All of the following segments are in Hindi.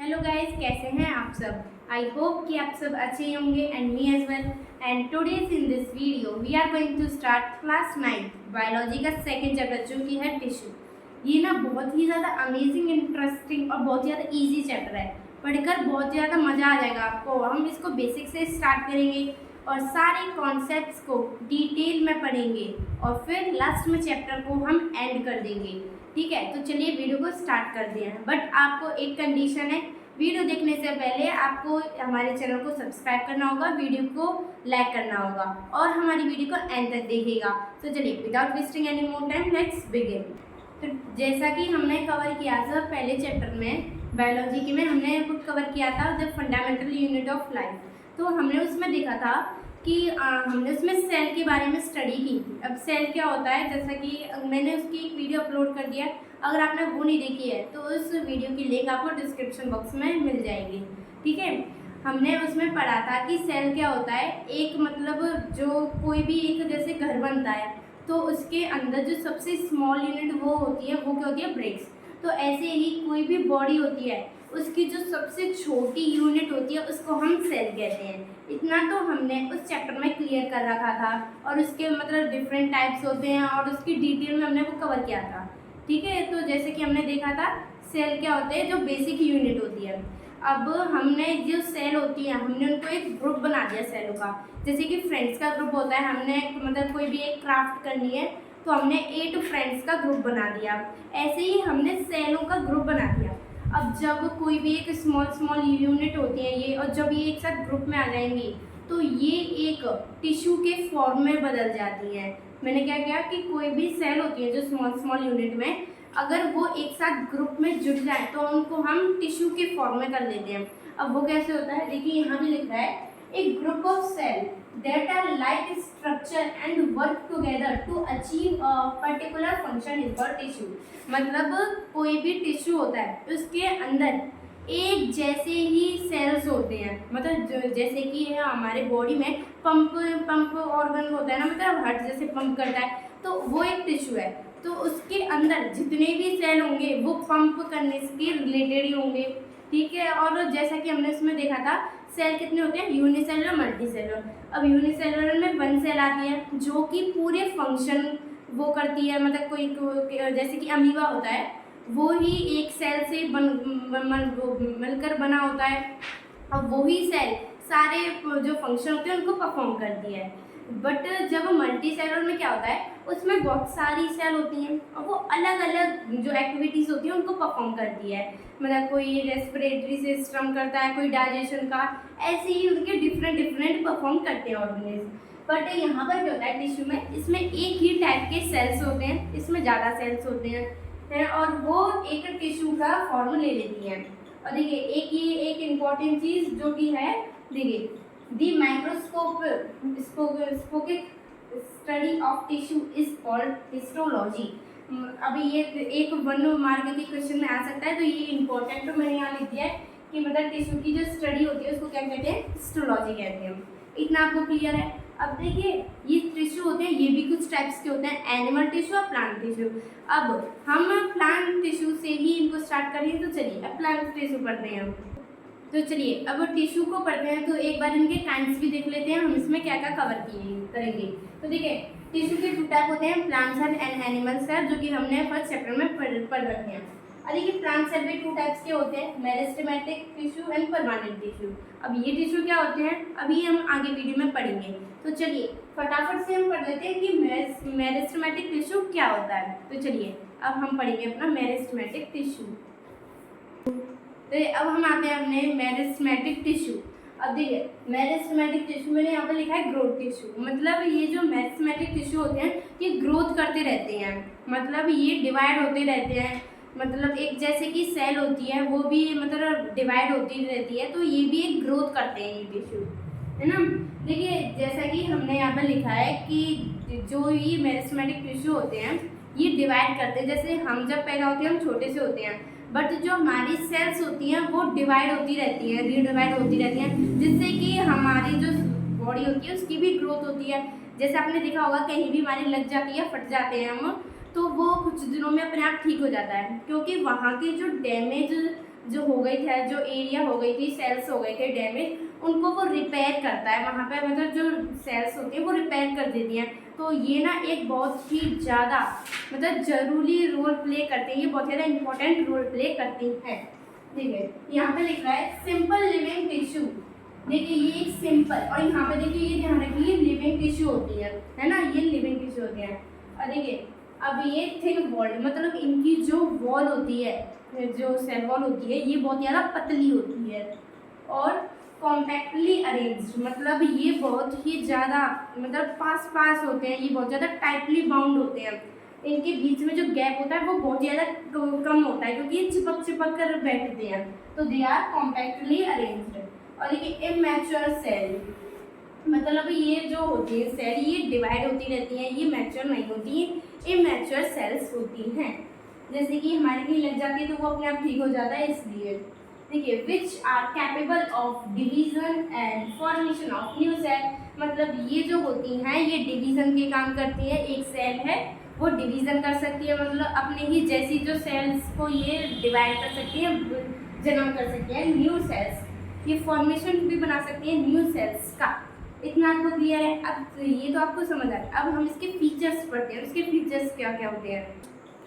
हेलो गाइस, कैसे हैं आप सब। आई होप कि आप सब अच्छे ही होंगे and me as well. And today's in this video we are going to start class 9 biology का सेकंड चैप्टर जो कि है टिश्यू। ये ना बहुत ही ज़्यादा अमेजिंग, इंटरेस्टिंग और बहुत ही ज़्यादा इजी चैप्टर है। पढ़कर बहुत ज़्यादा मज़ा आ जाएगा आपको। हम इसको बेसिक से स्टार्ट करेंगे और सारे कॉन्सेप्ट्स को डिटेल में पढ़ेंगे और फिर लास्ट में चैप्टर को हम एंड कर देंगे। ठीक है, तो चलिए वीडियो को स्टार्ट कर दिया है। बट आपको एक कंडीशन है, वीडियो देखने से पहले आपको हमारे चैनल को सब्सक्राइब करना होगा, वीडियो को लाइक करना होगा और हमारी वीडियो को एंड तक देखिएगा। तो चलिए without wasting any more time let's begin. तो जैसा कि हमने कवर किया था पहले चैप्टर में बायोलॉजी के में, हमने बुक कवर किया था the fundamental unit of life. तो हमने उसमें देखा था कि हमने उसमें सेल के बारे में स्टडी की। अब सेल क्या होता है, जैसा कि मैंने उसकी एक वीडियो अपलोड कर दिया, अगर आपने वो नहीं देखी है तो उस वीडियो की लिंक आपको डिस्क्रिप्शन बॉक्स में मिल जाएगी। ठीक है, हमने उसमें पढ़ा था कि सेल क्या होता है। एक मतलब जो कोई भी एक जैसे घर बनता है तो उसके अंदर जो सबसे स्मॉल यूनिट वो होती है, वो क्या होती है, ब्रेक्स। तो ऐसे ही कोई भी बॉडी होती है, उसकी जो सबसे छोटी यूनिट होती है उसको हम सेल कहते हैं। इतना तो हमने उस चैप्टर में क्लियर कर रखा था और उसके मतलब डिफरेंट टाइप्स होते हैं और उसकी डिटेल में हमने वो कवर किया था। ठीक है, तो जैसे कि हमने देखा था सेल क्या होते हैं, जो बेसिक यूनिट होती है। अब हमने जो सेल होती है हमने उनको एक ग्रुप बना दिया सेलों का। जैसे कि फ्रेंड्स का ग्रुप होता है, हमने मतलब कोई भी एक क्राफ्ट करनी है तो हमने 8 फ्रेंड्स का ग्रुप बना दिया। ऐसे ही हमने सेलों का ग्रुप बना दिया। अब जब कोई भी एक स्मॉल यूनिट होती है ये, और जब ये एक साथ ग्रुप में आ जाएंगी तो ये एक टिश्यू के फॉर्म में बदल जाती हैं। मैंने क्या किया कि कोई भी सेल होती है जो स्मॉल यूनिट में, अगर वो एक साथ ग्रुप में जुड़ जाए तो उनको हम टिश्यू के फॉर्म में कर लेते हैं। अब वो कैसे होता है, देखिए यहाँ भी लिख रहा है, एक group of cell that are like structure and work together to achieve a particular function is called tissue। मतलब कोई भी टिश्यू होता है उसके अंदर एक जैसे ही सेल्स होते हैं। मतलब जैसे कि हमारे बॉडी में पंप ऑर्गन होता है ना, मतलब हार्ट जैसे पंप करता है, तो वो एक टिश्यू है। तो उसके अंदर जितने भी सेल होंगे वो पंप करने से रिलेटेड ही होंगे। ठीक है, और जैसा कि हमने उसमें देखा था सेल कितने होते हैं, यूनिसेलुलर, मल्टीसेलुलर। अब यूनिसेलुलर में 1 सेल आती है जो कि पूरे फंक्शन वो करती है। मतलब कोई जैसे कि अमीबा होता है वो ही एक सेल से मिलकर बना होता है। अब वही सेल सारे जो फंक्शन होते हैं उनको परफॉर्म करती है। बट जब मल्टी सेलुलर में क्या होता है, उसमें बहुत सारी सेल होती हैं और वो अलग अलग जो एक्टिविटीज़ होती हैं उनको परफॉर्म करती है। मतलब कोई रेस्पिरेटरी सिस्टम करता है, कोई डाइजेशन का, ऐसे ही उनके डिफरेंट परफॉर्म करते हैं ऑर्गेनिज्म। बट यहाँ पर क्या होता है टिश्यू में, इसमें एक ही टाइप के सेल्स होते हैं, इसमें ज़्यादा सेल्स होते हैं और वो एक टिश्यू का फॉर्म ले लेती हैं। और देखिए एक इम्पॉर्टेंट चीज़ जो कि है, देखिए the microscopic study of tissue is called histology. अभी ये एक 1 मार्क के क्वेश्चन में आ सकता है, तो ये इम्पोर्टेंट तो मैंने यहाँ लिख दिया है कि मतलब टिश्यू की जो स्टडी होती है उसको क्या कहते हैं, हिस्टोलॉजी कहते हैं। इतना आपको क्लियर है। अब देखिए ये टिश्यू होते हैं, ये भी कुछ टाइप्स के होते हैं, एनिमल टिश्यू और प्लांट टिश्यू। अब हम प्लांट टिश्यू से ही इनको स्टार्ट करेंगे, तो चलिए अब प्लांट टिश्यू पढ़ते हैं हम। तो चलिए अब टिश्यू को पढ़ते हैं, तो एक बार इनके काइंड्स भी देख लेते हैं हम इसमें क्या क्या कवर करेंगे। तो देखिए टिश्यू के 2 टाइप होते हैं, plant cell and animal cell, जो कि हमने फर्स्ट चैप्टर में पढ़ रखे हैं। और देखिए प्लांट सेल भी 2 टाइप्स के होते हैं, meristematic tissue and permanent tissue. अब ये टिश्यू क्या होते हैं अभी हम आगे वीडियो में पढ़ेंगे। तो चलिए फटाफट से हम पढ़ लेते हैं कि मेरिस्टेमेटिक टिश्यू क्या होता है। तो चलिए अब हम पढ़ेंगे अपना मेरिस्टेमेटिक टिश्यू। तो अब हम आते हैं अपने मेरिस्टेमेटिक टिश्यू। अब देखिए मेरिस्टेमेटिक टिश्यू मैंने यहाँ पर लिखा है ग्रोथ टिश्यू। मतलब ये जो मेरिस्टेमेटिक टिश्यू होते हैं ये ग्रोथ करते रहते हैं, मतलब ये डिवाइड होते रहते हैं। मतलब एक जैसे कि सेल होती है वो भी मतलब डिवाइड होती रहती है, तो ये भी एक ग्रोथ करते हैं ये टिश्यू, है ना। देखिए जैसा कि हमने यहाँ पर लिखा है कि जो ये मेरिस्टेमेटिक टिश्यू होते हैं ये डिवाइड करते हैं। जैसे हम जब पैदा होते हैं हम छोटे से होते हैं, बट जो हमारी सेल्स होती हैं वो डिवाइड होती रहती हैं, रीडिवाइड होती रहती हैं, जिससे कि हमारी जो बॉडी होती है उसकी भी ग्रोथ होती है। जैसे आपने देखा होगा कहीं भी हमारी लग जाती है, फट जाते हैं हम, तो वो कुछ दिनों में अपने आप ठीक हो जाता है, क्योंकि वहाँ की जो डैमेज जो हो गई थी, जो एरिया हो गई थी, सेल्स हो गए थे डैमेज, उनको वो रिपेयर करता है वहाँ पे, मतलब जो सेल्स होती हैं वो रिपेयर कर देती हैं। तो ये ना एक बहुत ही ज़्यादा मतलब ज़रूरी रोल प्ले करते हैं, ये बहुत ज़्यादा इंपॉर्टेंट रोल प्ले करती हैं। ठीक है, यहाँ पे लिख रहा है सिंपल लिविंग टिश्यू। देखिए ये एक सिंपल, और यहाँ पे देखिए ये ध्यान रखिए लिविंग टिश्यू होती है ना, ये लिविंग टिश्यू होती है। और देखिए अब ये थिन वॉल्ड, मतलब इनकी जो वॉल होती है, जो सेल वॉल होती है, ये बहुत ज़्यादा पतली होती है। और कॉम्पैक्टली अरेंज्ड, मतलब ये बहुत ही ज़्यादा मतलब पास पास होते हैं, ये बहुत ज़्यादा टाइटली बाउंड होते हैं। इनके बीच में जो गैप होता है वो बहुत ज़्यादा कम होता है, क्योंकि ये चिपक चिपक कर बैठते हैं, तो दे आर कॉम्पैक्टली अरेंज्ड। और देखिए इमैच्योर सेल, मतलब ये जो होती है सेल, ये डिवाइड होती रहती हैं, ये मैच्योर नहीं होती है, इमैच्योर सेल्स होती हैं। जैसे कि हमारे कहीं लग जाती है तो वो अपने आप ठीक हो जाता है, इसलिए। देखिए which are capable of division and formation of new cell, मतलब ये जो होती हैं ये डिवीजन के काम करती है। एक सेल है वो डिवीजन कर सकती है, मतलब अपने ही जैसी जो सेल्स को ये डिवाइड कर सकती है, जन्म कर सकती है न्यू सेल्स, ये फॉर्मेशन भी बना सकती है न्यू सेल्स का। इतना आपको क्लियर है? अब ये तो आपको समझ आ रहा है। अब हम इसके फीचर्स पढ़ते हैं, इसके फीचर्स क्या क्या होते हैं।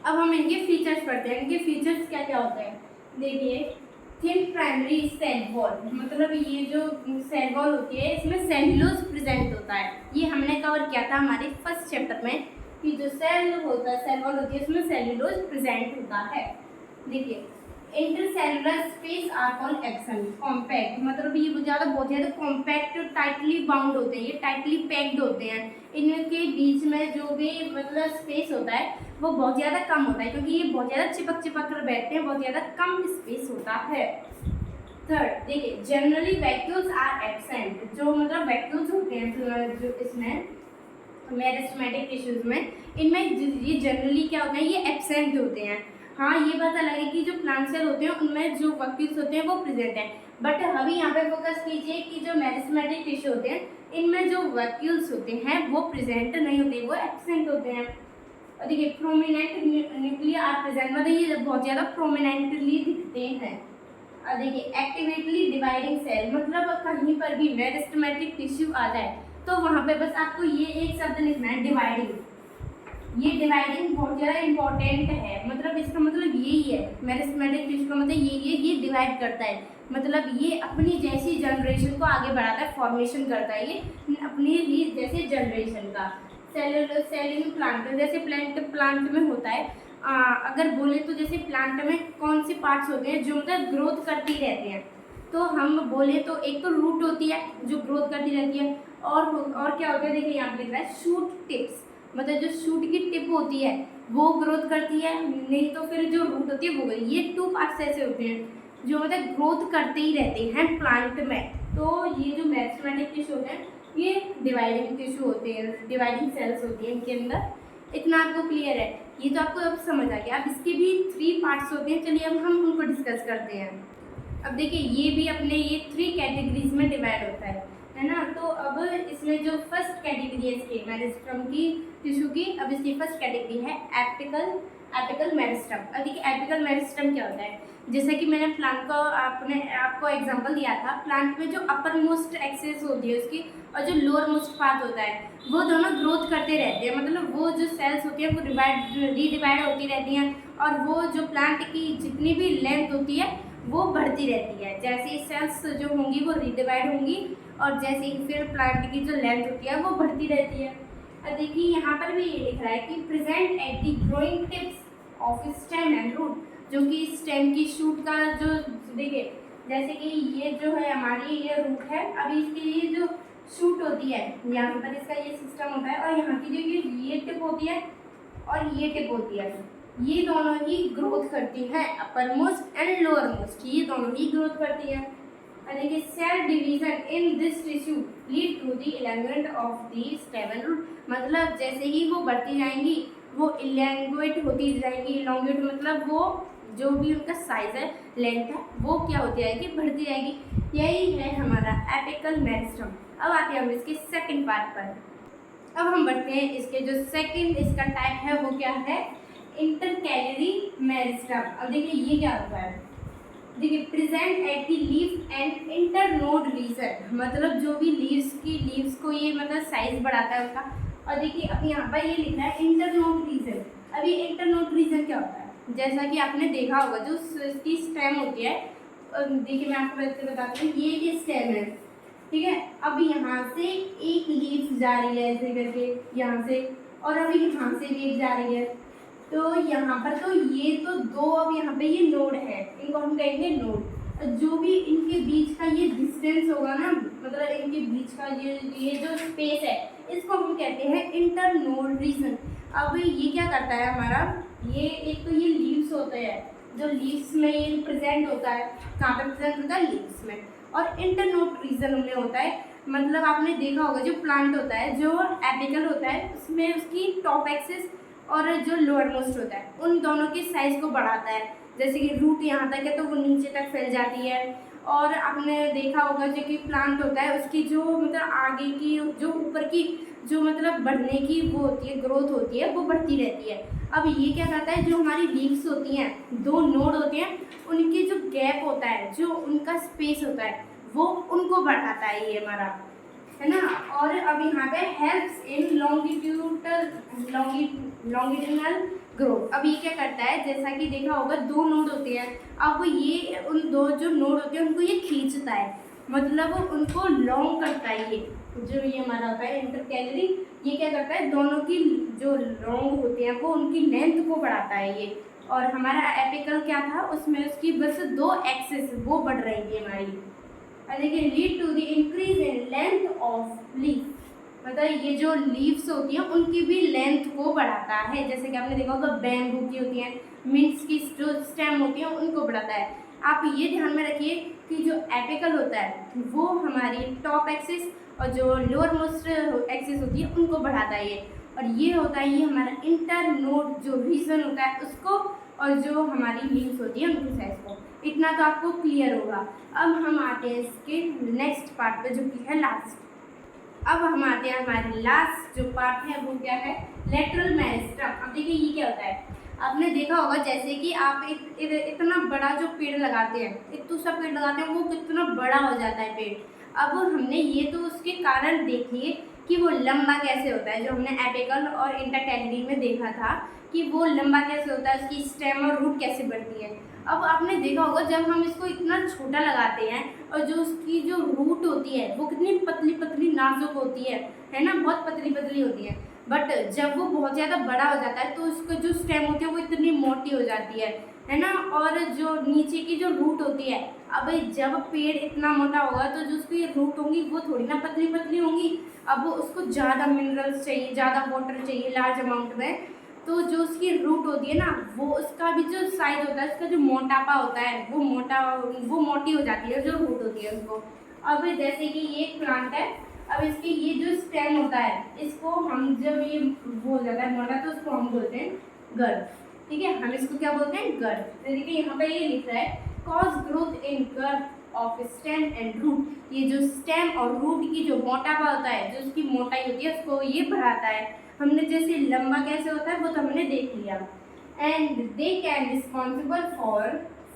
अब हम इनके फीचर्स पढ़ते हैं, इनके फीचर्स क्या क्या होते हैं। देखिए थिन प्राइमरी सेल वॉल, मतलब ये जो सेल वॉल होती है इसमें सेल्यूलोज प्रेजेंट होता है। ये हमने कवर किया था हमारे फर्स्ट चैप्टर में कि जो सेल होता है, सेल वॉल होती है, उसमें सेल्यूलोज प्रेजेंट होता है। देखिए intercellular space are called axon, compact, मतलब ये बहुत ज़्यादा कॉम्पैक्ट टाइटली बाउंड होते हैं, ये टाइटली पैक्ड होते हैं। इनके बीच में जो भी मतलब स्पेस होता है वो बहुत ज़्यादा कम होता है, क्योंकि ये बहुत ज़्यादा चिपक चिपक कर बैठते हैं, बहुत ज़्यादा कम स्पेस होता है। थर्ड देखिए जनरली वैक्यूल्स आर एब्सेंट, जो मतलब वैक्यूल्स होते हैं जो इसमें मेरिस्टेमेटिक टिश्यूज में, इनमें ये जनरली क्या होता है, ये एब्सेंट होते हैं। हाँ ये बात अलग है कि जो प्लांट सेल होते हैं उनमें जो वैक्यूल्स होते हैं वो प्रेजेंट है, बट अभी यहाँ पे फोकस कीजिए कि जो मेरिस्टेमेटिक टिश्यू होते हैं इनमें जो वैक्यूल्स होते हैं वो प्रेजेंट नहीं होते, वो एब्सेंट होते हैं। और देखिए प्रोमिनेंट न्यूक्लिया आर प्रेजेंट, मतलब ये बहुत ज़्यादा प्रोमिनेंटली दिखते हैं। और देखिए एक्टिवेटली डिवाइडिंग सेल, मतलब कहीं पर भी मेरिस्टेमेटिक टिश्यू आ जाए तो वहाँ पे बस आपको ये एक शब्द लिखना है, डिवाइडिंग। ये डिवाइडिंग बहुत ज़्यादा इंपॉर्टेंट है, मतलब इसका मतलब यही है, मेरिस्टेमेटिक टिश्यू का मतलब यही है, ये डिवाइड करता है, मतलब ये अपनी जैसी जनरेशन को आगे बढ़ाता है, फॉर्मेशन करता है ये अपनी ही जैसे जनरेशन का। सेल प्लांट, जैसे प्लांट में होता है, अगर बोले तो जैसे प्लांट में कौन से पार्ट्स होते हैं जो मतलब ग्रोथ करती रहते हैं, तो हम बोले तो एक तो रूट होती है जो ग्रोथ करती रहती है, और क्या होता है, देखिए यहाँ पे लिख रहा है शूट टिप्स, मतलब जो शूट की टिप होती है वो ग्रोथ करती है, नहीं तो फिर जो रूट होती है वो। ये टू पार्ट्स ऐसे होते हैं जो मतलब ग्रोथ करते ही रहते हैं प्लांट में। तो ये जो मेरिस्टेमेटिक टिश्यू होते हैं ये डिवाइडिंग टिश्यू होते हैं, डिवाइडिंग सेल्स होती हैं इनके अंदर। इतना आपको क्लियर है? ये तो आपको अब समझ आ गया। अब इसके भी 3 पार्ट्स होते हैं, चलिए अब हम उनको डिस्कस करते हैं। अब देखिए ये भी अपने ये 3 कैटेगरीज में डिवाइड होता है ना। तो अब इसमें जो फर्स्ट कैटेगरी है इसकी मेरिस्टम की टिश्यू की, अब इसकी फर्स्ट कैटेगरी है एपिकल मेरिस्टम। अब देखिए एपिकल मेरिस्टम क्या होता है, जैसे कि मैंने प्लांट को आपको एग्जांपल दिया था, प्लांट में जो अपर मोस्ट एक्सेस होती है उसकी और जो लोअर मोस्ट पार्ट होता है वो दोनों ग्रोथ करते रहते हैं, मतलब वो जो सेल्स होती हैं वो रीडिवाइड होती रहती हैं, और वो जो प्लांट की जितनी भी लेंथ होती है वो बढ़ती रहती है। जैसे ही सेल्स जो होंगी वो रीडिवाइड होंगी और जैसे ही फिर प्लांट की जो लेंथ होती है वो बढ़ती रहती है। अब देखिए यहाँ पर भी ये लिख रहा है कि present at the growing tips of stem and root, जो कि स्टेम की शूट का जो देखिए जैसे कि ये जो है हमारी ये रूट है, अभी इसकी ये जो शूट होती है यहाँ पर इसका ये सिस्टम होता है, और यहाँ की जो ये टिप होती है और ये टिप होती है, ये दोनों ही ग्रोथ करती हैं, upper most and lower most, ये दोनों ही ग्रोथ करती हैं। और देखिए cell division in this tissue lead to the elongate of the stem and root, मतलब जैसे ही वो बढ़ती जाएंगी वो इलांगुएट होती जाएंगी। इलांगुएट मतलब वो जो भी उनका साइज है, लेंथ है, वो क्या होती जाएगी, बढ़ती जाएगी। यही है हमारा एपिकल मेरिस्टम। अब आते हैं हम इसके सेकंड पार्ट पर। अब हम बढ़ते हैं इसके जो सेकंड इसका टाइप है वो क्या है, इंटरकैलरी मेरिस्टम। अब देखिए ये क्या होता है, देखिए present at the leaf and internode region, मतलब जो भी लीव्स को ये मतलब साइज बढ़ाता है उसका। और देखिए अब यहाँ पर ये लिखा है इंटरनोड रीजन। अब ये इंटरनोड रीजन क्या होता है? जैसा कि आपने देखा होगा जो इसकी स्टेम होती है, देखिए मैं आपको बताती हूँ, ये स्टेम है, ठीक है। अब यहाँ से एक लीफ जा रही है ऐसे करके यहाँ से, और अभी यहाँ से भी एक जा रही है। तो यहाँ पर तो ये तो दो, अब यहाँ पे ये नोड है, इनको हम कहेंगे नोड। जो भी इनके बीच का ये डिस्टेंस होगा ना, मतलब इनके बीच का ये जो स्पेस है, इसको हम कहते हैं इंटरनोड रीजन। अब ये क्या करता है हमारा, ये एक तो ये लीव्स होते हैं, जो लीव्स में ये प्रेजेंट होता है, कहाँ पे प्रेजेंट होता है? लीव्स में। और इंटरनोड रीजन में होता है, मतलब आपने देखा होगा जो प्लांट होता है, जो एपिकल होता है, उसमें उसकी टॉप एक्सिस और जो लोअर मोस्ट होता है, उन दोनों की साइज को बढ़ाता है। जैसे कि रूट यहाँ तक है तो वो नीचे तक फैल जाती है। और आपने देखा होगा जो कि प्लांट होता है, उसकी जो मतलब आगे की जो ऊपर की जो मतलब बढ़ने की वो होती है, ग्रोथ होती है, वो बढ़ती रहती है। अब ये क्या करता है, जो हमारी लीव्स होती हैं, दो नोड होते हैं, उनके जो गैप होता है, जो उनका स्पेस होता है, वो उनको बढ़ाता है ये हमारा, है ना। और अब यहाँ पे हेल्प्स इन लॉन्गिट्यूडनल ग्रोथ। अब ये क्या करता है, जैसा कि देखा होगा दो नोड होते हैं, अब ये उन दो जो नोड होते हैं उनको ये खींचता है, मतलब उनको लॉन्ग करता है। ये जो ये हमारा होता है इंटरकैलरी, ये क्या करता है, दोनों की जो लॉन्ग होते हैं वो उनकी लेंथ को बढ़ाता है ये। और हमारा एपिकल क्या था, उसमें उसकी बस दो एक्सेस वो बढ़ रही थी हमारी। देखिए lead to the increase in length of leaf, मतलब ये जो लीव्स होती हैं उनकी भी लेंथ को बढ़ाता है। जैसे कि आपने देखा होगा बैम्बू की होती हैं, मिंट्स की जो स्टेम होती हैं उनको बढ़ाता है। आप ये ध्यान में रखिए कि जो एपिकल होता है वो हमारी टॉप एक्सिस और जो लोअर मोस्ट एक्सिस होती है उनको बढ़ाता है ये। और ये होता है ये हमारा इंटरनोड जो रीजन होता है उसको, और जो हमारी लीव्स होती है उनकी साइज को। इतना तो आपको क्लियर होगा। अब हम आते हैं इसके नेक्स्ट पार्ट पे जो कि है लास्ट। अब हम आते हैं हमारे लास्ट जो पार्ट है वो क्या है, लेटरल मेरिस्टम। अब देखिए ये क्या होता है, आपने देखा होगा जैसे कि आप इतना बड़ा जो पेड़ लगाते हैं, इतना सा पेड़ लगाते हैं, वो कितना बड़ा हो जाता है पेड़। अब हमने ये तो उसके कारण देख लिए कि वो लंबा कैसे होता है, जो हमने एपिकल और इंटरकैलरी में देखा था कि वो लंबा कैसे होता है, उसकी स्टेम और रूट कैसे बढ़ती है। अब आपने देखा होगा जब हम इसको इतना छोटा लगाते हैं और जो उसकी जो रूट होती है वो कितनी पतली पतली नाजुक होती है ना, बहुत पतली पतली होती है। बट जब वो बहुत ज़्यादा बड़ा हो जाता है तो उसका जो स्टेम होती है वो इतनी मोटी हो जाती है ना। और जो नीचे की जो रूट होती है, अब जब पेड़ इतना मोटा होगा तो जो उसकी रूट होंगी वो थोड़ी ना पतली पतली होंगी, अब उसको ज़्यादा मिनरल्स चाहिए, ज़्यादा वाटर चाहिए लार्ज अमाउंट में। तो जो उसकी रूट होती है ना, वो उसका भी जो साइज होता है, उसका जो मोटापा होता है वो मोटी हो जाती है जो रूट होती है उसको। अब जैसे कि ये प्लांट है, अब इसके ये जो स्टेम होता है, इसको हम जब ये वो हो जाता है मोटा तो उसको हम बोलते हैं गर्द, ठीक है। हम इसको क्या बोलते हैं, गर्द। तो देखिए यहाँ पे ये लिख रहा है कॉज ग्रोथ इन गर्द ऑफ स्टेम एंड रूट। ये जो स्टेम और रूट की जो मोटापा होता है, जो उसकी मोटाई होती है, उसको ये बढ़ाता है। हमने जैसे लंबा कैसे होता है वो तो हमने देख लिया। And they can responsible for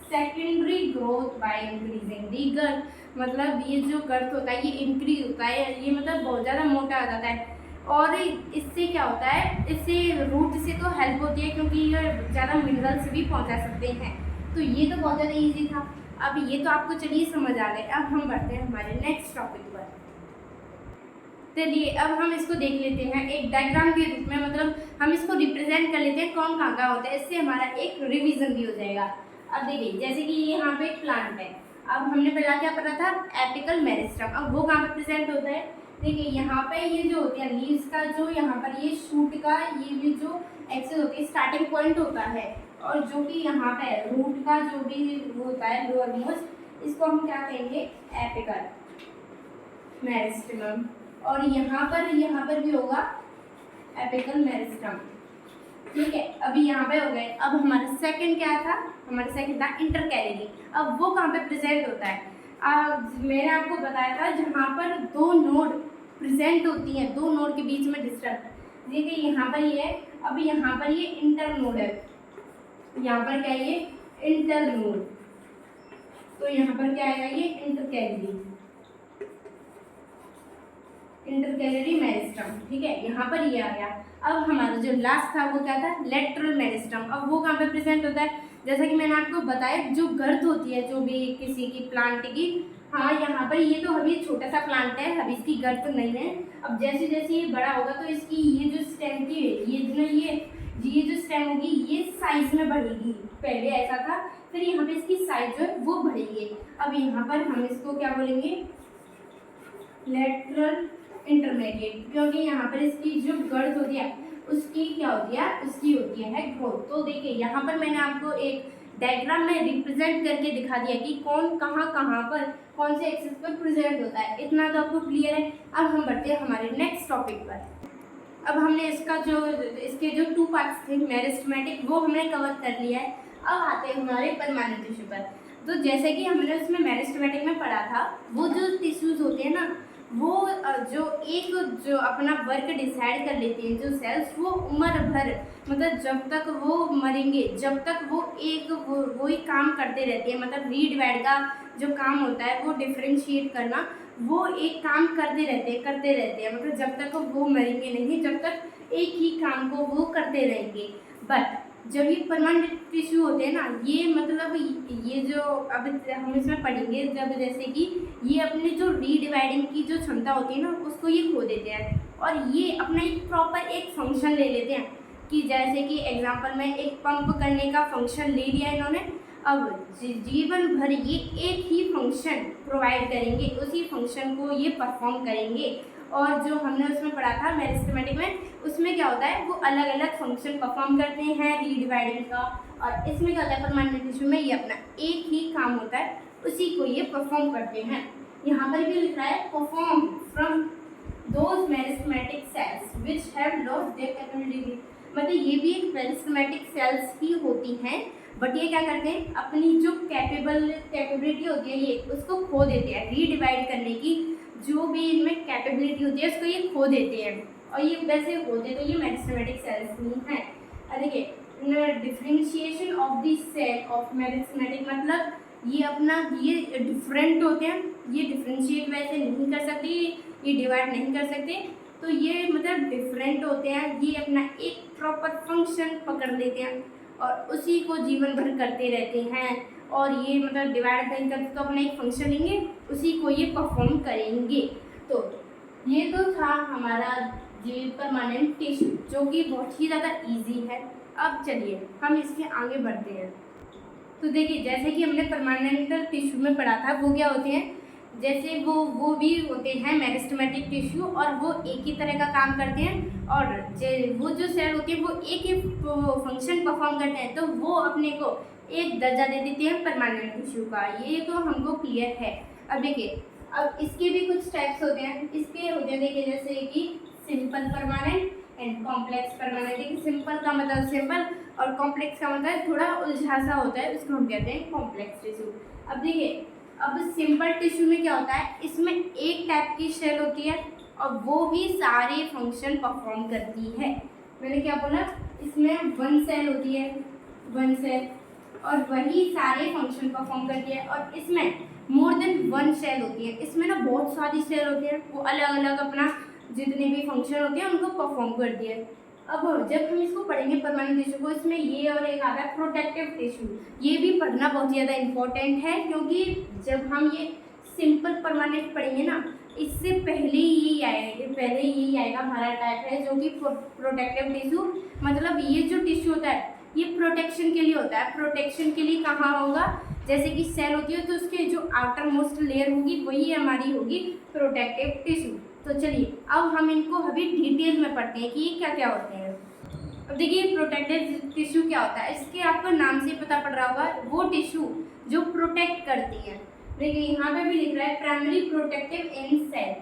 secondary growth by increasing the girth, मतलब ये जो गर्थ होता है ये इंक्रीज होता है, ये मतलब बहुत ज़्यादा मोटा हो जाता है। और इससे क्या होता है, इससे रूट से तो हेल्प होती है क्योंकि ये ज़्यादा मिनरल्स भी पहुंचा सकते हैं। तो ये तो बहुत ज़्यादा ईजी था। अब ये तो आपको चलिए समझ आ गए। अब हम बढ़ते हैं हमारे नेक्स्ट टॉपिक पर। चलिए अब हम इसको देख लेते हैं एक डायग्राम के रूप में, मतलब हम इसको रिप्रेजेंट कर लेते हैं कौन कहाँ का होता है, इससे हमारा एक रिवीजन भी हो जाएगा। अब देखिए जैसे कि ये यहाँ पे एक प्लांट है, अब हमने पहला क्या पढ़ा था, एपिकल मेरिस्टम। अब वो कहाँ पे प्रेजेंट होता है, देखिए यहाँ पे ये जो होती है लीव्स का जो यहाँ पर ये शूट का ये भी जो एक्सेस होती है स्टार्टिंग पॉइंट होता है, और जो कि यहाँ पे रूट का जो भी होता है लोअर मोस्ट, इसको हम क्या कहेंगे, एपिकल मेरिस्टम। और यहाँ पर भी होगा एपिकल मेरिस्टम, ठीक है। अभी यहाँ पे हो गए। अब हमारा सेकंड क्या था, हमारा सेकंड था इंटरकैलरी। अब वो कहाँ पे प्रेजेंट होता है, मैंने आपको बताया था जहाँ पर दो नोड प्रेजेंट होती हैं, दो नोड के बीच में डिस्टेंस, देखिए यहाँ पर ये है। अब यहाँ पर ये इंटर नोड है, यहाँ पर क्या है ये इंटर नोड, तो यहाँ पर क्या आएगा, ये इंटरकैलरी मेरिस्टम, ठीक है, यहाँ पर ये आ गया। अब हमारा जो लास्ट था वो क्या था, लेटरल मेरिस्टम। अब वो कहाँ पे प्रेजेंट होता है, जैसा कि मैंने आपको बताया, जो गर्थ होती है जो भी किसी की प्लांट की, हाँ यहाँ पर ये तो अभी छोटा सा प्लांट है, अभी इसकी गर्थ नहीं है। अब जैसे जैसे ये बड़ा होगा तो इसकी ये जो स्टेम की ये जो स्टेम होगी ये साइज में बढ़ेगी। पहले ऐसा था, फिर यहाँ पे इसकी साइज जो है वो बढ़ेगी। अब यहाँ पर हम इसको क्या बोलेंगे, लेटरल इंटरमीडिएट, क्योंकि यहाँ पर इसकी जो गर्थ होती है उसकी क्या होती है, उसकी होती है ग्रोथ। तो देखिए यहाँ पर मैंने आपको एक डायग्राम में रिप्रेजेंट करके दिखा दिया कि कौन कहाँ कहाँ पर कौन से एक्सिस पर प्रेजेंट होता है। इतना तो आपको क्लियर है। अब हम बढ़ते हैं हमारे नेक्स्ट टॉपिक पर। अब हमने इसके जो 2 पार्ट्स थे मेरिस्टेमेटिक, वो हमने कवर कर लिया है। अब आते हैं हमारे परमानेंट टिश्यू पर। तो जैसे कि हमने उसमें मेरिस्टेमेटिक में पढ़ा था, वो जो टिश्यूज होते हैं ना, वो जो अपना वर्क डिसाइड कर लेते हैं, जो सेल्स, वो उम्र भर, मतलब जब तक वो मरेंगे, जब तक वो ही काम करते रहते हैं। मतलब रीडिवाइड का जो काम होता है, वो डिफरेंशिएट करना, वो एक काम करते रहते हैं। मतलब जब तक वो मरेंगे नहीं, जब तक एक ही काम को वो करते रहेंगे। बट जब ये परमानेंट टिश्यू होते हैं ना, ये मतलब ये जो अब हम इसमें पढ़ेंगे, जब जैसे कि ये अपने जो रीडिवाइडिंग की जो क्षमता होती है ना, उसको ये खो देते हैं और ये अपना एक प्रॉपर एक फंक्शन ले लेते हैं। कि जैसे कि एग्जांपल में एक पंप करने का फंक्शन ले लिया इन्होंने, अब जीवन भर ये एक ही फंक्शन प्रोवाइड करेंगे, उसी फंक्शन को ये परफॉर्म करेंगे। और जो हमने उसमें पढ़ा था मेरिस्टेमेटिक में, उसमें क्या होता है, वो अलग अलग फंक्शन परफॉर्म करते हैं रीडिवाइडिंग का। और इसमें क्या होता है, परमानेंट टिश्यू में ये अपना एक ही काम होता है, उसी को ये परफॉर्म करते हैं। यहाँ पर भी लिख रहा है perform from those meristematic cells which have lost their capability. मतलब ये भी एक मेरिस्टेमेटिक सेल्स ही होती हैं, बट ये क्या करते हैं, अपनी जो कैपेबिलिटी होती है ये उसको खो देते हैं। रीडिवाइड करने की जो भी इनमें कैपेबिलिटी होती है उसको ये खो देते हैं, और ये वैसे होते तो ये मेरिस्टेमेटिक सेल्स ही हैं। देखिए differentiation of the cell of meristematic, मतलब ये डिफरेंट होते हैं, ये डिफरेंशिएट वैसे नहीं कर सकते, ये डिवाइड नहीं कर सकते। तो ये मतलब डिफरेंट होते हैं, ये अपना एक प्रॉपर फंक्शन पकड़ लेते हैं और उसी को जीवन भर करते रहते हैं। और ये मतलब डिवाइड नहीं करते तो अपना एक फंक्शन लेंगे, उसी को ये परफॉर्म करेंगे। तो ये तो था हमारा ये परमानेंट टिश्यू, जो कि बहुत ही ज़्यादा इजी है। अब चलिए हम इसके आगे बढ़ते हैं। तो देखिए जैसे कि हमने परमानेंट टिश्यू में पढ़ा था, वो क्या होते हैं, जैसे वो भी होते हैं मेरिस्टेमेटिक टिश्यू, और वो एक ही तरह का काम करते हैं। और वो जो सेल होती है वो एक ही फंक्शन परफॉर्म करते हैं, तो वो अपने को एक दर्जा दे देते हैं परमानेंट टिश्यू का। ये तो हमको क्लियर है। अब देखिए, अब इसके भी कुछ टाइप्स होते हैं। इसके होते हैं देखिए, जैसे कि simple permanent and complex permanent. देखिए सिंपल का मतलब सिंपल और कॉम्प्लेक्स का मतलब थोड़ा उलझा सा होता है, उसको हम कहते हैं कॉम्प्लेक्स टिश्यू। अब देखिए, अब सिंपल टिश्यू में क्या होता है, इसमें एक टाइप की सेल होती है और वो भी सारे फंक्शन परफॉर्म करती है। मैंने क्या बोला, इसमें 1 सेल होती है, 1 सेल, और वही सारे फंक्शन परफॉर्म करती है। और इसमें मोर देन 1 सेल होती है, इसमें ना बहुत सारी सेल होती है, वो अलग अलग अपना जितने भी फंक्शन होते हैं उनको परफॉर्म करती है। अब जब हम इसको पढ़ेंगे परमानेंट टिश्यू को, इसमें ये और एक आता है प्रोटेक्टिव टिश्यू। ये भी पढ़ना बहुत ज़्यादा इम्पोर्टेंट है, क्योंकि जब हम ये सिंपल परमानेंट पढ़ेंगे ना, इससे पहले यही आएगा हमारा टाइप है, जो कि प्रोटेक्टिव टिश्यू। मतलब ये जो टिश्यू होता है ये प्रोटेक्शन के लिए होता है। प्रोटेक्शन के लिए कहाँ होगा, जैसे कि सेल होती है तो उसके जो आउटर मोस्ट लेयर होगी वही हमारी होगी प्रोटेक्टिव टिश्यू। तो चलिए अब हम इनको अभी डिटेल में पढ़ते हैं कि ये क्या क्या होते हैं। अब देखिए प्रोटेक्टिव टिश्यू क्या होता है, इसके आपको नाम से पता पड़ रहा होगा, वो टिश्यू जो प्रोटेक्ट करती है। देखिए यहाँ पे भी लिख रहा है प्राइमरी प्रोटेक्टिव इन सेल।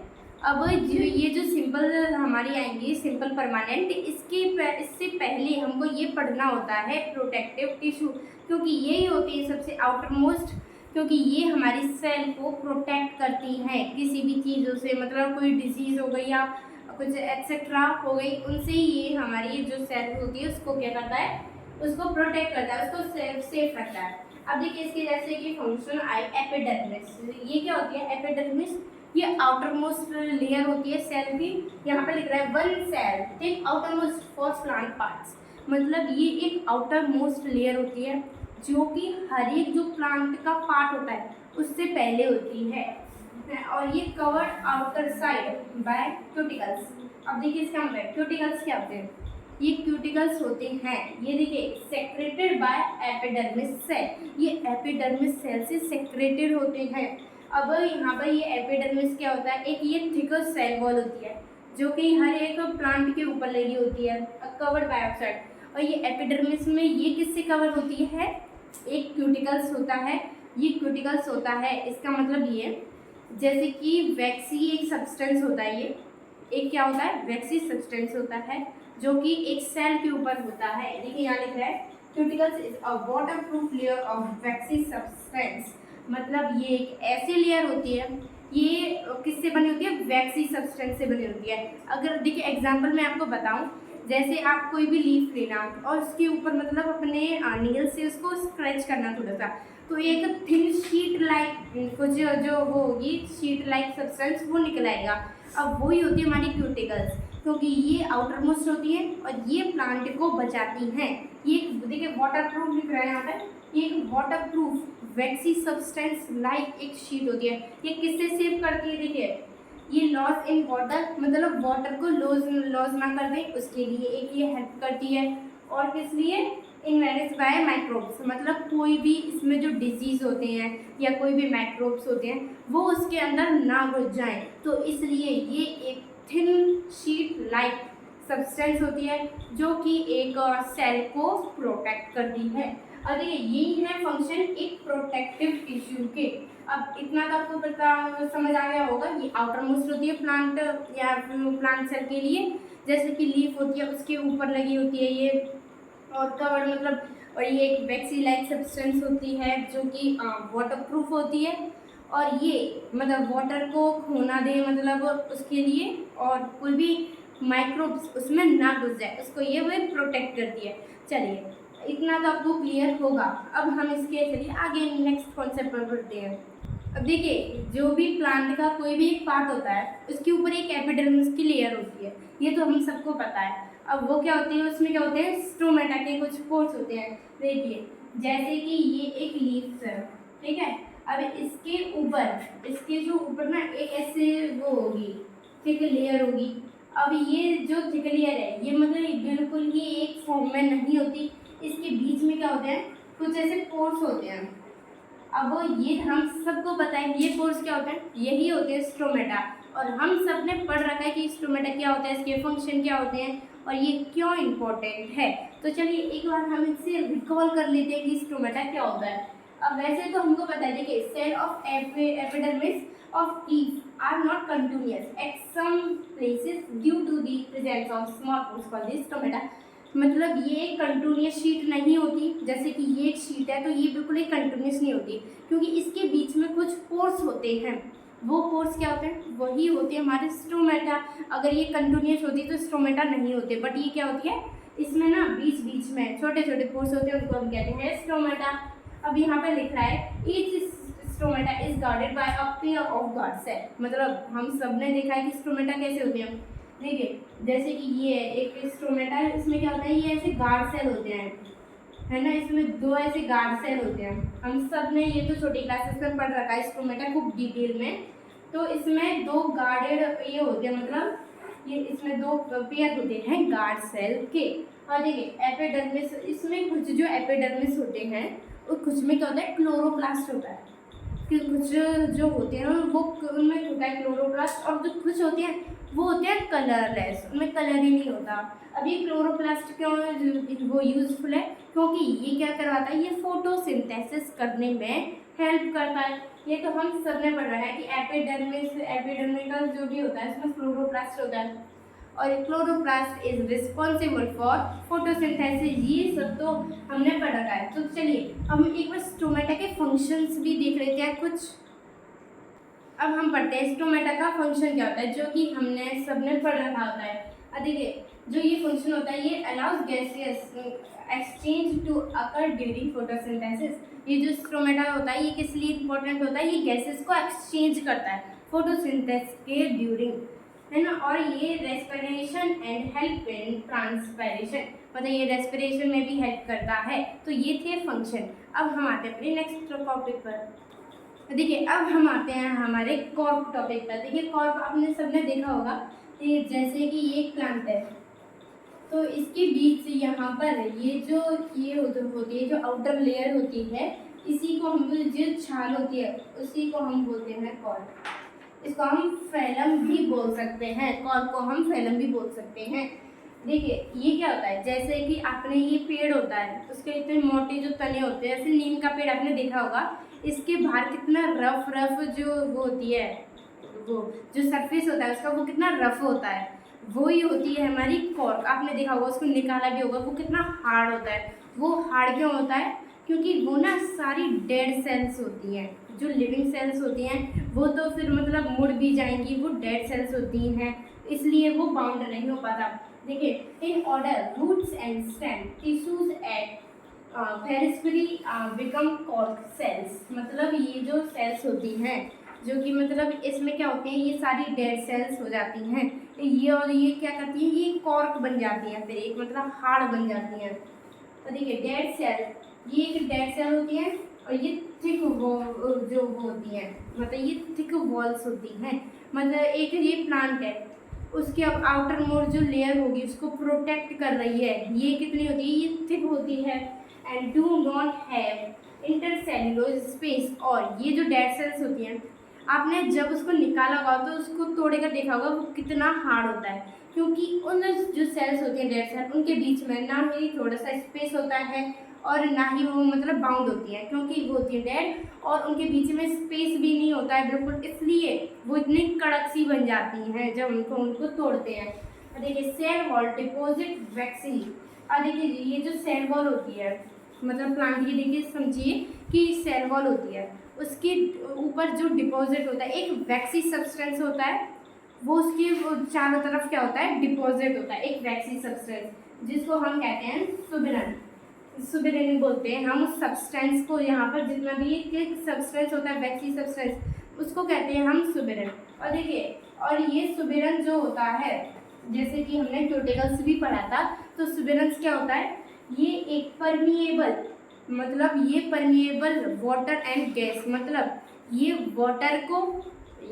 अब ये जो सिंपल हमारी आएंगी सिंपल परमानेंट, इससे पहले हमको ये पढ़ना होता है प्रोटेक्टिव टिश्यू, क्योंकि यही होती है सबसे आउटर मोस्ट, क्योंकि ये हमारी सेल को प्रोटेक्ट करती हैं किसी भी चीज़ों से। मतलब कोई डिजीज़ हो गई या कुछ एक्सेट्रा हो गई, उनसे ये हमारी जो सेल होती है उसको क्या करता है, उसको प्रोटेक्ट करता है, उसको सेफ रखता है। अब देखिए इसके जैसे कि फंक्शन आई एपिडर्मिस, ये क्या होती है एपिडर्मिस, ये आउटर मोस्ट लेयर होती है सेल की। यहाँ पे लिख रहा है वन सेल ठीक outer most for plant parts, मतलब ये एक आउटर मोस्ट लेयर होती है जो कि हर एक जो प्लांट का पार्ट होता है उससे पहले होती है और ये covered outer side by cuticles. अब देखिए इसका मतलब क्यूटिकल्स क्या होते हैं, ये क्यूटिकल्स होते हैं, ये देखिए सेक्रेटेड बाय एपिडर्मिस सेल, ये एपिडर्मिस सेल से सेक्रेटेड होते हैं। अब यहाँ पर ये एपिडर्मिस क्या होता है, एक ये थिकर सेल वॉल होती है जो कि हर एक प्लांट के ऊपर लगी होती है कवर्ड बाय आउटसाइड, और ये एपिडर्मिस में ये किससे कवर होती है, एक क्यूटिकल्स होता है, ये क्यूटिकल्स होता है, इसका मतलब ये जैसे कि वैक्सी एक सब्सटेंस होता है, ये एक क्या होता है वैक्सी सब्सटेंस होता है जो कि एक सेल के ऊपर होता है। देखिए यहाँ लिख रहा है cuticles is a waterproof layer of vaccine substance, मतलब ये एक ऐसी लेयर होती है, ये किससे बनी होती है वैक्सी सब्सटेंस से बनी होती है। अगर देखिए एग्जांपल मैं आपको बताऊं, जैसे आप कोई भी लीफ लेना और उसके ऊपर मतलब अपने नील से उसको स्क्रैच करना थोड़ा सा, तो एक थिन शीट लाइक कुछ जो वो होगी शीट लाइक सब्सटेंस वो निकल आएगा। अब वही होती है हमारी क्यूटिकल्स, क्योंकि ये आउटर मोस्ट होती है और ये प्लांट को बचाती हैं। ये देखिए वाटर प्रूफ लिख रहा है यहाँ पर, ये एक वाटर प्रूफ वैक्सी सब्सटेंस लाइक एक शीट होती है, ये किससे सेव करती है, देखिए ये लॉस इन वाटर, मतलब वाटर को लॉस ना कर दे उसके लिए एक ये हेल्प करती है। और किस लिए, इन्वेरिस बाय माइक्रोब्स, मतलब कोई भी इसमें जो डिजीज़ होते हैं या कोई भी माइक्रोब्स होते हैं वो उसके अंदर ना घुस जाएं, तो इसलिए ये एक थिन शीट लाइक सब्सटेंस होती है जो कि एक सेल को प्रोटेक्ट करती है। और यही है फंक्शन एक प्रोटेक्टिव टिश्यू के। अब इतना तो आपको पता समझ आ गया होगा, ये आउटर मोस्ट होती है प्लांट या प्लांट सेल के लिए, जैसे कि लीफ होती है उसके ऊपर लगी होती है ये, और कवर मतलब, और ये एक वैक्सी लाइक सब्सटेंस होती है जो कि वाटरप्रूफ होती है, और ये मतलब वाटर को खोना दे मतलब उसके लिए, और कोई भी माइक्रोब्स उसमें ना घुस जाए उसको ये वो प्रोटेक्ट करती है। चलिए इतना तो आपको क्लियर होगा। अब हम इसके चलिए आगे नेक्स्ट कॉन्सेप्ट पर बढ़ते हैं। अब देखिए जो भी प्लांट का कोई भी एक पार्ट होता है उसके ऊपर एक एपिडर्मिस की लेयर होती है, ये तो हम सबको पता है। अब वो क्या होती है, उसमें क्या होते हैं स्टोमेटा के कुछ पोर्स होते हैं। देखिए जैसे कि ये एक लीफ है, ठीक है, अब इसके ऊपर इसके जो ऊपर ना एक ऐसे वो होगी थिक लेयर होगी। अब ये जो थिक लेयर है ये मतलब बिल्कुल ही एक फॉर्म में नहीं होती, इसके बीच में क्या होते हैं कुछ ऐसे पोर्स होते हैं। अब ये हम सबको पता है ये पोर्स क्या होते हैं, यही होते हैं स्टोमेटा, और हम सब ने पढ़ रखा है कि स्टोमेटा क्या होता है, इसके फंक्शन क्या होते हैं और ये क्यों इम्पोर्टेंट है। तो चलिए एक बार हम इसे रिकॉल कर लेते हैं कि स्टोमेटा क्या होता है। अब वैसे तो हमको पता है देखिए cell of epidermis of leaves are not continuous at some places due to the presence of small pores called the stomata, मतलब ये एक कंटिन्यूस शीट नहीं होती, जैसे कि ये एक शीट है तो ये बिल्कुल एक कंटिन्यूस नहीं होती क्योंकि इसके बीच में कुछ पोर्स होते हैं। वो पोर्स क्या होते हैं, वही होते हैं हमारे स्टोमेटा। अगर ये कंटिन्यूस होती तो स्टोमेटा नहीं होते, बट ये क्या होती है इसमें ना बीच बीच में छोटे छोटे पोर्स होते हैं, उनको हम कहते हैं स्टोमेटा। अब यहाँ पे लिख रहा है each stomata is guarded by a pair of guard cell, मतलब हम सब ने देखा है कि स्टोमेटा कैसे होते हैं। देखिए जैसे कि ये एक स्टोमेटा है, इसमें क्या होता है ये ऐसे गार्ड सेल होते हैं, है ना, इसमें दो ऐसे गार्ड सेल होते हैं। हम सब ने ये तो छोटी क्लासेस में पढ़ रखा है स्टोमेटा खूब डिटेल में। तो इसमें दो गार्डेड ये होते हैं, मतलब ये इसमें दो पेयर होते हैं गार्ड सेल के। और देखिए एपिडर्मिस, इसमें कुछ जो एपिडर्मिस होते हैं और कुछ में क्या होता है क्लोरोप्लास्ट होता है, कि कुछ जो होते हैं वो उनमें होता है क्लोरोप्लास्ट, और जो कुछ होते हैं वो होते हैं कलरलेस, उनमें कलर ही नहीं होता। अब ये क्लोरोप्लास्ट क्यों वो यूज़फुल है, क्योंकि ये क्या करवाता है, ये फोटोसिंथेसिस करने में हेल्प करता है। ये तो हम सब ने पढ़ा है कि एपिडर्मिकल जो भी होता है इसमें क्लोरोप्लास्ट होता है, और chloroplast is responsible for photosynthesis, ये सब तो हमने पढ़ रखा है। तो चलिए हम एक बार स्टोमेटा के फंक्शंस भी देख लेते हैं कुछ। अब हम पढ़ते हैं स्टोमेटा का फंक्शन क्या होता है, जो कि हमने सबने पढ़ रखा होता है। देखिए जो ये फंक्शन होता है ये allows gaseous exchange to occur during photosynthesis, ये जो स्ट्रोमेटा होता है ये किस लिए इंपॉर्टेंट होता है, ये गैसेस को एक्सचेंज करता है फोटोसिंथेसिस के ड्यूरिंग, है ना। और ये respiration and help in transpiration, मतलब ये रेस्पिरेशन में भी हेल्प करता है। तो ये थे फंक्शन। अब हम आते हैं अपने नेक्स्ट टॉपिक पर। देखिए अब हम आते हैं हमारे कॉर्क टॉपिक पर। देखिए कॉर्क आपने सबने देखा होगा, जैसे कि ये एक प्लांट है, तो इसके बीच यहाँ पर ये होती है जो आउटर लेयर होती है, इसी को हम जो छाल होती है उसी को हम बोलते हैं कॉर्क। इसको हम फैलम भी बोल सकते हैं, कॉर्क को हम फैलम भी बोल सकते हैं। देखिए ये क्या होता है, जैसे कि आपने ये पेड़ होता है उसके इतने मोटे जो तने होते हैं, जैसे नीम का पेड़ आपने देखा होगा, इसके बाहर कितना रफ जो वो होती है, वो जो सरफेस होता है उसका वो कितना रफ होता है, वही होती है हमारी कॉर्क। आपने देखा होगा, उसको निकाला भी होगा, वो कितना हार्ड होता है। वो हार्ड क्यों होता है, क्योंकि वो ना सारी डेड सेल्स होती हैं, जो लिविंग सेल्स होती हैं वो तो फिर मतलब मुड़ भी जाएंगी, वो डेड सेल्स होती हैं, इसलिए वो बाउंड नहीं हो पाता। देखिए in order roots and stem tissues at periphery become cork cells, मतलब ये जो सेल्स होती हैं जो कि मतलब इसमें क्या होते हैं, ये सारी डेड सेल्स हो जाती हैं, ये और ये क्या करती हैं, ये कॉर्क बन जाती हैं, फिर एक मतलब हार्ड बन जाती हैं। तो देखिए डेड सेल, ये एक डेड सेल होती है और ये थिक जो होती है, मतलब ये थिक वॉल्स होती हैं। मतलब एक ये प्लांट है, उसके अब आउटर मोर जो लेयर होगी उसको प्रोटेक्ट कर रही है, ये कितनी होती है, ये थिक होती है and do not have intercellular space. और ये जो डेड सेल्स होती हैं, आपने जब उसको निकाला होगा तो उसको तोड़ कर देखा होगा वो कितना हार्ड होता है, क्योंकि उन जो सेल्स होती हैं डेड सेल, उनके बीच में ना ही थोड़ा सा स्पेस होता है और ना ही वो मतलब बाउंड होती है, क्योंकि वो होती है डेड और उनके बीच में स्पेस भी नहीं होता है बिल्कुल, इसलिए वो इतनी कड़क सी बन जाती हैं जब उनको तोड़ते हैं। देखिए सेल वॉल डिपॉजिट वैक्सीन। और देखिए ये जो सेल वॉल होती है, मतलब प्लांट की, देखिए समझिए कि सेल वॉल होती है, उसके ऊपर जो डिपॉजिट होता है एक वैक्सी सब्सटेंस होता है, वो उसके चारों तरफ क्या होता है, डिपॉजिट होता है एक वैक्सी सब्सटेंस, जिसको हम कहते हैं सुबिरन। सुबिरन बोलते हैं हम उस सब्सटेंस को, यहाँ पर जितना भी एक सब्सटेंस होता है वैक्सी सब्सटेंस, उसको कहते हैं हम सुबिरन। और देखिए और ये सुबिरन जो होता है, जैसे कि हमने क्यूटिकल्स भी पढ़ा था, तो सुबिरन्स क्या होता है, ये एक परमिएबल, मतलब ये परमिएबल वाटर एंड गैस, मतलब ये वाटर को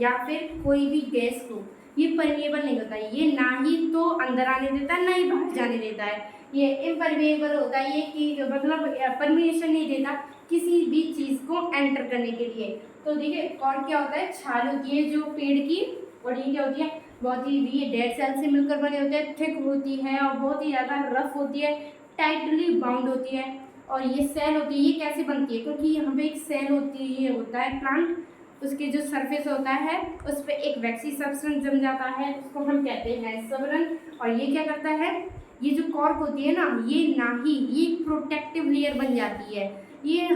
या फिर कोई भी गैस को ये परमिएबल नहीं होता है, ये ना ही तो अंदर आने देता है ना ही बाहर जाने देता है, ये इम्परमिएबल होता है, ये कि मतलब परमिशन नहीं देता किसी भी चीज़ को एंटर करने के लिए। तो देखिए और क्या होता है, छाल होती है जो पेड़ की, और ये क्या होती है, बहुत ही ये डेड सेल से मिलकर बने होते हैं, थिक होती है और बहुत ही ज़्यादा रफ होती है, टाइटली बाउंड होती है। और ये सेल होती है, ये कैसे बनती है, क्योंकि यहाँ पे एक सेल होती है, होता है प्लांट, उसके जो सरफेस होता है उस पर एक वैक्सी सब्सटेंस जम जाता है, उसको हम कहते हैं सबरन। और ये क्या करता है, ये जो कॉर्क होती है ना, ये प्रोटेक्टिव लेयर बन जाती है, ये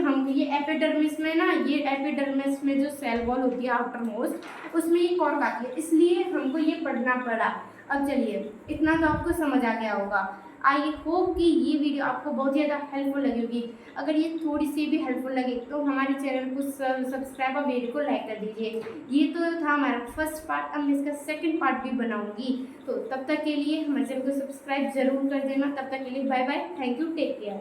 एपिडर्मिस में ना, ये एपिडर्मिस में जो सेल वॉल होती है आउटर मोस्ट, उसमें ये कॉर्क आती है, इसलिए हमको ये पढ़ना पड़ा। अब चलिए इतना तो आपको समझ आ गया होगा। आई होप कि ये वीडियो आपको बहुत ज़्यादा हेल्पफुल लगी होगी। अगर ये थोड़ी सी भी हेल्पफुल लगे तो हमारे चैनल को सब्सक्राइब और वीडियो को लाइक कर दीजिए। ये तो था हमारा फर्स्ट पार्ट, अब मैं इसका सेकंड पार्ट भी बनाऊंगी, तो तब तक के लिए हमारे चैनल को सब्सक्राइब जरूर कर देना। तब तक के लिए bye bye, thank you, take care.